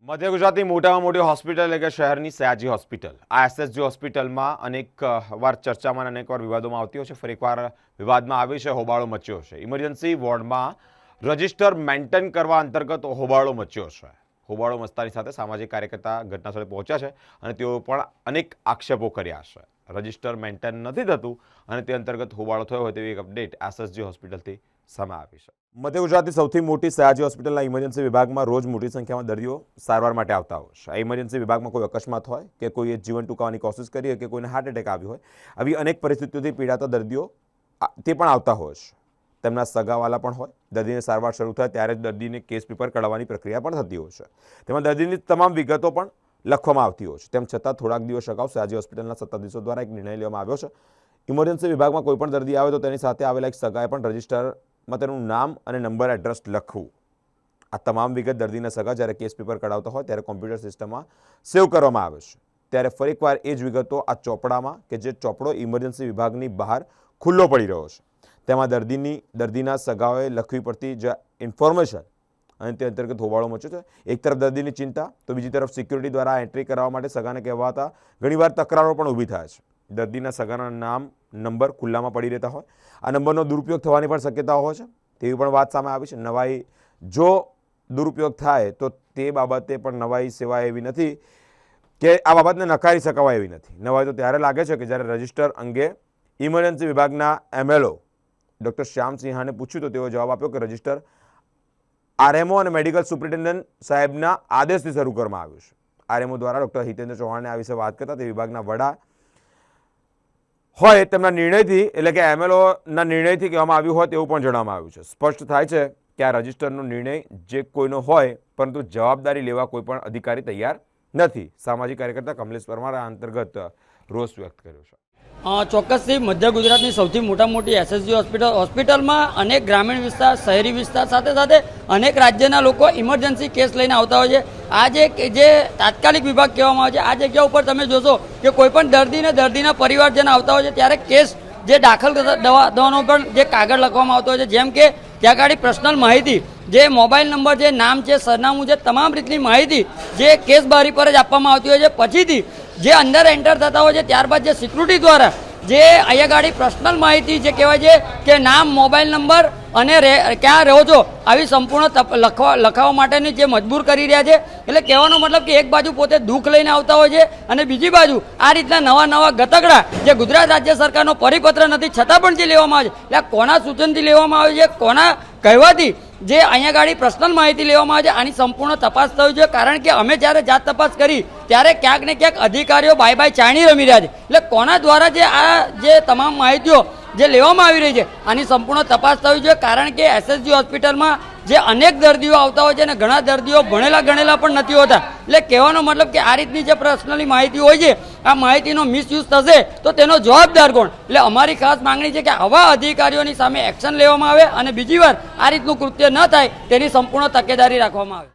મધ્ય ગુજરાતની મોટામાં મોટી હોસ્પિટલ એટલે કે શહેરની સયાજી હોસ્પિટલ આ એસએસજી હોસ્પિટલમાં અનેક વાર ચર્ચામાં અને અનેકવાર વિવાદોમાં આવતી હોય છે. ફરી એકવાર વિવાદમાં આવી છે, હોબાળો મચ્યો છે. ઇમરજન્સી વોર્ડમાં રજિસ્ટર મેન્ટેન કરવા અંતર્ગત હોબાળો મચ્યો છે. હોબાળો મચતાની સાથે સામાજિક કાર્યકર્તા ઘટનાસ્થળે પહોંચ્યા છે અને તેઓ પણ અનેક આક્ષેપો કર્યા છે. રજિસ્ટર મેન્ટેન નથી થતું અને તે અંતર્ગત હોબાળો થયો હોય તેવી એક અપડેટ એસએસજી હોસ્પિટલથી સામે આવી છે. મધ્ય ગુજરાતની સૌથી મોટી સયાજી હોસ્પિટલના ઇમરજન્સી વિભાગમાં રોજ મોટી સંખ્યામાં દર્દીઓ સારવાર માટે આવતા હોય છે. આ ઇમરજન્સી વિભાગમાં કોઈ અકસ્માત હોય કે કોઈએ જીવન ટૂંકાવવાની કોશિશ કરી હોય કે કોઈને હાર્ટ એટેક આવ્યો હોય, આવી અનેક પરિસ્થિતિઓથી પીડાતા દર્દીઓ તે પણ આવતા હોય છે. તેમના સગાવાલા પણ હોય. દર્દીને સારવાર શરૂ થાય ત્યારે જ દર્દીને કેસ પેપર કઢાવવાની પ્રક્રિયા પણ થતી હોય છે. તેમાં દર્દીની તમામ વિગતો પણ લખવામાં આવતી હોય છે. તેમ છતાં થોડાક દિવસ અગાઉ સયાજી હોસ્પિટલના સત્તાધીશો દ્વારા એક નિર્ણય લેવામાં આવ્યો છે. ઇમરજન્સી વિભાગમાં કોઈ પણ દર્દી આવે તો તેની સાથે આવેલા એક સગાએ પણ રજિસ્ટરમાં તેનું નામ અને નંબર એડ્રેસ લખવું. આ તમામ વિગત દર્દીના સગા જ્યારે કેસ પેપર કઢાવતા હોય ત્યારે કોમ્પ્યુટર સિસ્ટમમાં સેવ કરવામાં આવે છે. ત્યારે ફરી એકવાર એ જ વિગતો આ ચોપડામાં, કે જે ચોપડો ઇમરજન્સી વિભાગની બહાર ખુલ્લો પડી રહ્યો છે, તેમાં દર્દીના સગાઓએ લખવી પડતી જે ઇન્ફોર્મેશન અને તે અંતર્ગત હોબાળો મચ્યો છે. એક તરફ દર્દીની ચિંતા તો બીજી તરફ સિક્યુરિટી દ્વારા એન્ટ્રી કરાવવા માટે સગાને કહેવાતા ઘણીવાર તકરારો પણ ઊભી થાય છે. દર્દીના સગાના નામ નંબર ખુલ્લામાં પડી રહેતા હોય. આ નંબરનો દુરુપયોગ થવાની પણ શક્યતા હોય છે તેવી પણ વાત સામે આવી છે. નવાઈ જો દુરુપયોગ થાય તો તે બાબતે પણ નવાઈ સેવાય એવી નથી કે આ બાબતને નકારી શકાય એવી નથી. નવાઈ તો ત્યારે લાગે છે કે જ્યારે રજિસ્ટર અંગે ઇમરજન્સી વિભાગના એમએલઓ ડૉક્ટર શ્યામ સિંહાને પૂછ્યું તો તેઓ જવાબ આપ્યો કે રજિસ્ટર આરએમઓ અને મેડિકલ સુપ્રિન્ટેન્ડન્ટ સાહેબના આદેશથી શરૂ કરવામાં આવ્યું છે. આરએમઓ દ્વારા ડૉક્ટર હિતેન્દ્ર ચૌહાણને આ વિશે વાત કરતા તે વિભાગના વડા હોય તેમના નિર્ણયથી, એટલે કે એમએલઓના નિર્ણયથી કહેવામાં આવ્યું હોય તેવું પણ જણાવવામાં આવ્યું છે. સ્પષ્ટ થાય છે કે આ રજિસ્ટરનો નિર્ણય જે કોઈનો હોય, પરંતુ જવાબદારી લેવા કોઈ પણ અધિકારી તૈયાર નથી. સામાજિક કાર્યકર્તા કમલેશ પરમાર આ અંતર્ગત રોષ વ્યક્ત કર્યો છે. ચોક્કસથી મધ્ય ગુજરાતની સૌથી મોટી એસએસજી હોસ્પિટલમાં અનેક ગ્રામીણ વિસ્તાર, શહેરી વિસ્તાર સાથે સાથે અનેક રાજ્યના લોકો ઇમરજન્સી કેસ લઈને આવતા હોય છે. આ જે તાત્કાલિક વિભાગ કહેવામાં આવે છે, આ જગ્યા ઉપર તમે જોશો કે કોઈ પણ દર્દીને દર્દીના પરિવારજન આવતા હોય છે ત્યારે કેસ જે દાખલ દવાનો પણ જે કાગળ લખવામાં આવતો હોય છે, જેમ કે ત્યાં આગળ પર્સનલ માહિતી, જે મોબાઈલ નંબર છે, નામ છે, સરનામું છે, તમામ રીતની માહિતી જે કેસ બારી પર જ આપવામાં આવતી હોય છે. પછીથી જે અંદર એન્ટર થતા હોય છે ત્યારબાદ જે સિક્યુરિટી દ્વારા જે અહીંયા ગાડી પર્સનલ માહિતી જે કહેવાય છે કે નામ, મોબાઈલ નંબર અને ક્યાં રહો છો આવી સંપૂર્ણ લખાવવા માટેની જે મજબૂર કરી રહ્યા છે. એટલે કહેવાનો મતલબ કે એક બાજુ પોતે દુઃખ લઈને આવતા હોય છે અને બીજી બાજુ આ રીતના નવા ગતકડા જે ગુજરાત રાજ્ય સરકારનો પરિપત્ર નથી છતાં પણ જે લેવામાં આવે છે, એટલે કોના સૂચનથી લેવામાં આવે છે, કોના કહેવાથી જે અહીંયા ગાડી પર્સનલ માહિતી લેવામાં આવે છે, આની સંપૂર્ણ તપાસ થવી જોઈએ. કારણ કે અમે જ્યારે જાત તપાસ કરી ત્યારે ક્યાંક ને ક્યાંક અધિકારીઓ બાય ચાણી રમી રહ્યા છે. એટલે કોના દ્વારા જે તમામ માહિતીઓ જે લેવામાં આવી રહી છે આની સંપૂર્ણ તપાસ થવી જોઈએ. કારણ કે એસએસજી હોસ્પિટલમાં જે અનેક દર્દીઓ આવતા હોય છે અને ઘણા દર્દીઓ ભણેલા ગણેલા પણ નથી હોતા. એટલે કહેવાનો મતલબ કે આ રીતની જે પર્સનલી માહિતી હોય છે, આ માહિતીનો મિસયુઝ થશે તો તેનો જવાબદાર કોણ? એટલે અમારી ખાસ માંગણી છે કે આવા અધિકારીઓની સામે એક્શન લેવામાં આવે અને બીજી વાર આ રીતનું કૃત્ય ન થાય તેની સંપૂર્ણ તકેદારી રાખવામાં આવે.